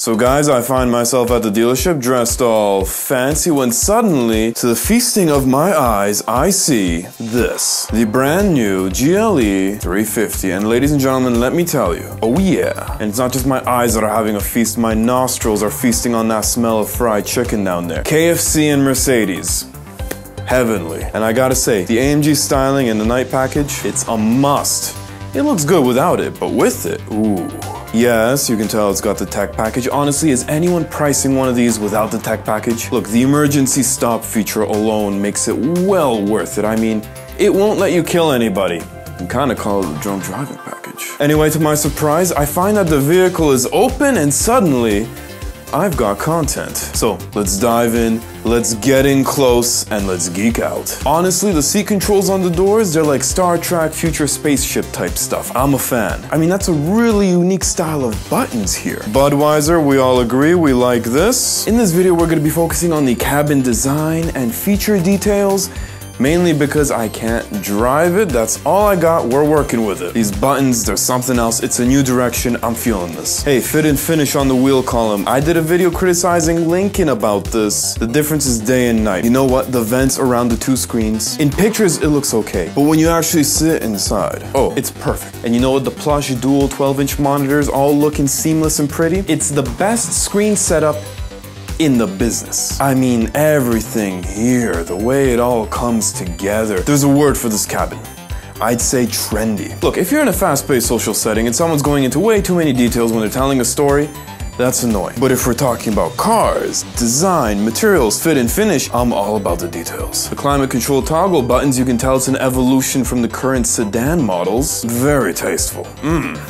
So guys, I find myself at the dealership dressed all fancy when suddenly, to the feasting of my eyes, I see this. The brand new GLE 350. And ladies and gentlemen, let me tell you, oh yeah. And it's not just my eyes that are having a feast, my nostrils are feasting on that smell of fried chicken down there. KFC and Mercedes. Heavenly. And I gotta say, the AMG styling in the night package, it's a must. It looks good without it, but with it, ooh. Yes, you can tell it's got the tech package. Honestly, is anyone pricing one of these without the tech package? Look, the emergency stop feature alone makes it well worth it. I mean, it won't let you kill anybody. You can kind of call it a drunk driving package. Anyway, to my surprise, I find that the vehicle is open and suddenly, I've got content. So let's dive in, let's get in close, and let's geek out. Honestly, the seat controls on the doors, they're like Star Trek future spaceship type stuff. I'm a fan. I mean, that's a really unique style of buttons here. Budweiser, we all agree, we like this. In this video, we're gonna be focusing on the cabin design and feature details, mainly because I can't drive it. That's all I got. We're working with it. These buttons, there's something else. It's a new direction. I'm feeling this. Hey, fit and finish on the wheel column. I did a video criticizing Lincoln about this. The difference is day and night. You know what? The vents around the two screens. In pictures, it looks okay. But when you actually sit inside, oh, it's perfect. And you know what? The plush dual 12-inch monitors all looking seamless and pretty. It's the best screen setup in the business. I mean, everything here, the way it all comes together. There's a word for this cabin. I'd say trendy. Look, if you're in a fast-paced social setting and someone's going into way too many details when they're telling a story, that's annoying. But if we're talking about cars, design, materials, fit and finish, I'm all about the details. The climate control toggle buttons, you can tell it's an evolution from the current sedan models. Very tasteful.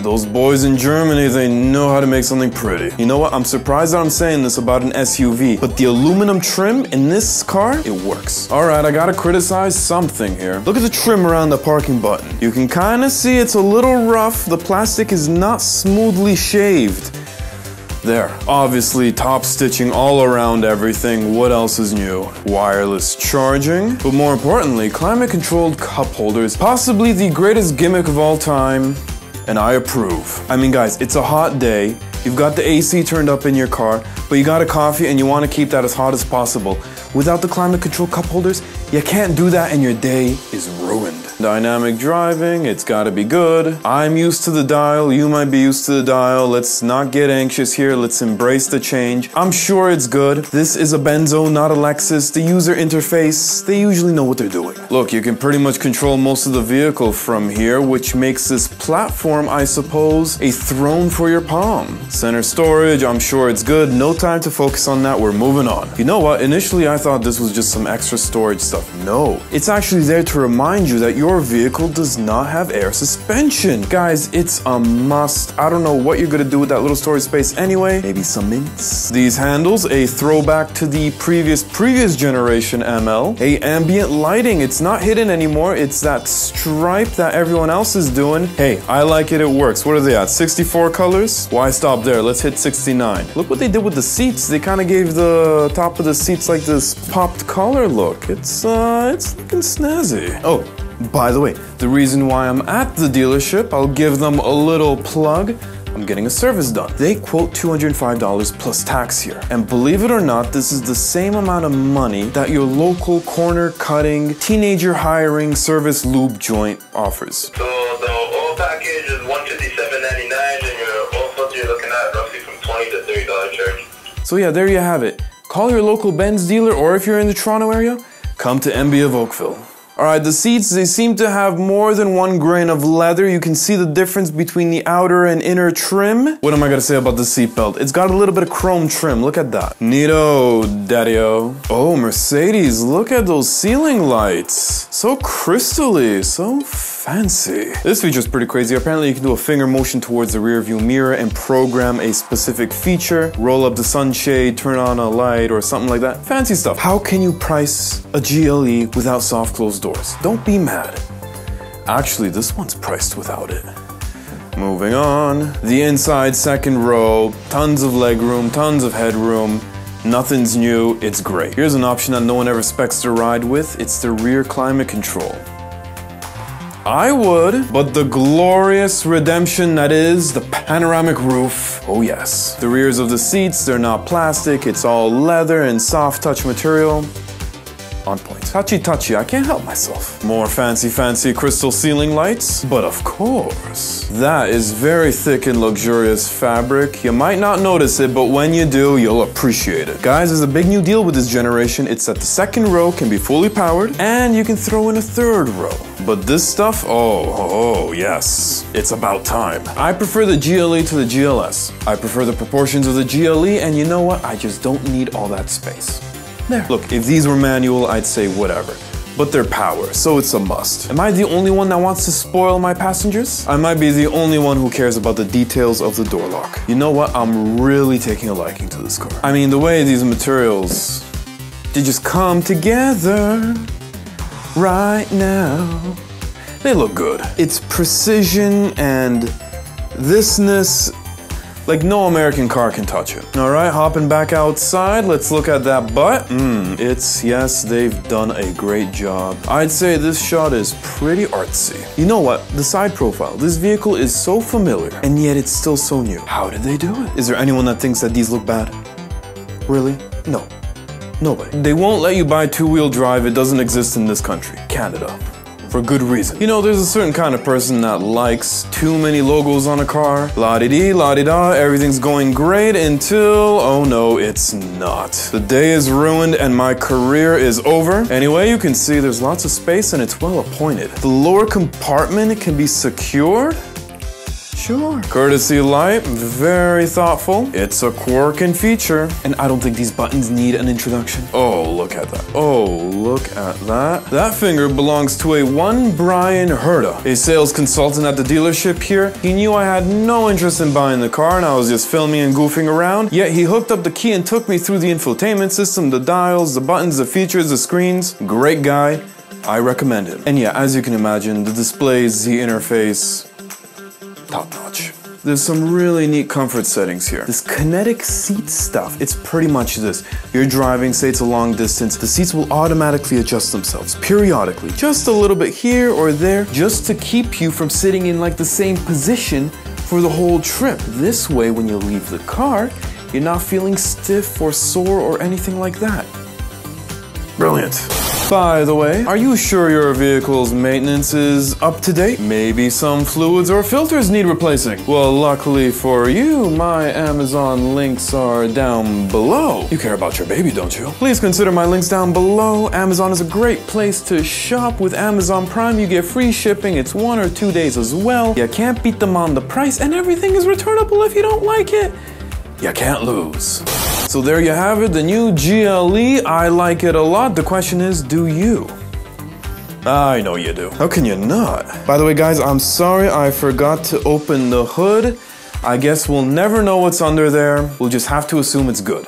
Those boys in Germany, they know how to make something pretty. You know what? I'm surprised that I'm saying this about an SUV, but the aluminum trim in this car, it works. Alright, I gotta criticize something here. Look at the trim around the parking button. You can kinda see it's a little rough. The plastic is not smoothly shaved. There, obviously top stitching all around everything. What else is new? Wireless charging, but more importantly, climate controlled cup holders, possibly the greatest gimmick of all time, and I approve. I mean guys, it's a hot day, you've got the AC turned up in your car, but you got a coffee and you want to keep that as hot as possible. Without the climate control cup holders, you can't do that and your day is ruined. Dynamic driving, it's gotta be good. I'm used to the dial, you might be used to the dial. Let's not get anxious here, let's embrace the change. I'm sure it's good. This is a Benzo, not a Lexus. The user interface, they usually know what they're doing. Look, you can pretty much control most of the vehicle from here, which makes this platform, I suppose, a throne for your palm. Center storage, I'm sure it's good. No time to focus on that, we're moving on. You know what, initially I thought this was just some extra storage stuff. No, it's actually there to remind you that your vehicle does not have air suspension. Guys, it's a must. I don't know what you're gonna do with that little storage space anyway. Maybe some mints. These handles, a throwback to the previous generation ML. Hey, ambient lighting, it's not hidden anymore. It's that stripe that everyone else is doing. Hey, I like it, it works. What are they at, 64 colors? Why stop there? Let's hit 69. Look what they did with the seats. They kind of gave the top of the seats like this popped color look. It's looking snazzy. Oh, by the way, the reason why I'm at the dealership, I'll give them a little plug. I'm getting a service done. They quote $205 plus tax here. And believe it or not, this is the same amount of money that your local corner cutting, teenager hiring service lube joint offers. So the oil package is $157.99 and your oil filter you're looking at roughly from $20 to $30 charge. So yeah, there you have it. Call your local Benz dealer, or if you're in the Toronto area, come to MB of Oakville. Alright, the seats, they seem to have more than one grain of leather. You can see the difference between the outer and inner trim. What am I gonna say about the seatbelt? It's got a little bit of chrome trim, look at that. Neato, daddy-o. Oh, Mercedes, look at those ceiling lights. So crystally, so fancy. This feature's pretty crazy. Apparently you can do a finger motion towards the rear view mirror and program a specific feature. Roll up the sunshade, turn on a light, or something like that. Fancy stuff. How can you price a GLE without soft closed doors? Don't be mad. Actually, this one's priced without it. Moving on. The inside second row, tons of legroom, tons of headroom. Nothing's new, it's great. Here's an option that no one ever expects to ride with. It's the rear climate control. I would, but the glorious redemption that is the panoramic roof. Oh yes. The rears of the seats, they're not plastic, it's all leather and soft touch material. On point. Touchy, I can't help myself. More fancy crystal ceiling lights. But of course, that is very thick and luxurious fabric. You might not notice it, but when you do, you'll appreciate it. Guys, there's a big new deal with this generation. It's that the second row can be fully powered, and you can throw in a third row. But this stuff, oh yes, it's about time. I prefer the GLE to the GLS. I prefer the proportions of the GLE, and you know what? I just don't need all that space. There. Look, if these were manual, I'd say whatever. But they're power, so it's a must. Am I the only one that wants to spoil my passengers? I might be the only one who cares about the details of the door lock. You know what? I'm really taking a liking to this car. I mean, the way these materials, they just come together right now. They look good. It's precision and thisness. Like no American car can touch it. All right, hopping back outside, let's look at that butt. Yes, they've done a great job. I'd say this shot is pretty artsy. You know what? The side profile. This vehicle is so familiar, and yet it's still so new. How did they do it? Is there anyone that thinks that these look bad? Really? No. Nobody. They won't let you buy two-wheel drive. It doesn't exist in this country. Canada. For good reason. You know, there's a certain kind of person that likes too many logos on a car. La-di-dee, la-di-da, everything's going great until, oh no, it's not. The day is ruined and my career is over. Anyway, you can see there's lots of space and it's well appointed. The lower compartment can be secured. Sure. Courtesy light, very thoughtful. It's a quirk and feature. And I don't think these buttons need an introduction. Oh, look at that. Oh, look at that. That finger belongs to one Brian Herda, a sales consultant at the dealership here. He knew I had no interest in buying the car and I was just filming and goofing around. Yet he hooked up the key and took me through the infotainment system, the dials, the buttons, the features, the screens. Great guy. I recommend him. And yeah, as you can imagine, the displays, the interface, top notch. There's some really neat comfort settings here. This kinetic seat stuff, it's pretty much this. You're driving, say it's a long distance, the seats will automatically adjust themselves periodically. Just a little bit here or there, just to keep you from sitting in like the same position for the whole trip. This way, when you leave the car, you're not feeling stiff or sore or anything like that. Brilliant. By the way, are you sure your vehicle's maintenance is up to date? Maybe some fluids or filters need replacing. Well, luckily for you, my Amazon links are down below. You care about your baby, don't you? Please consider my links down below. Amazon is a great place to shop. With Amazon Prime, you get free shipping. It's 1 or 2 days as well. You can't beat them on the price, and everything is returnable if you don't like it. You can't lose. So there you have it, the new GLE. I like it a lot. The question is, do you? I know you do. How can you not? By the way, guys, I'm sorry I forgot to open the hood. I guess we'll never know what's under there. We'll just have to assume it's good.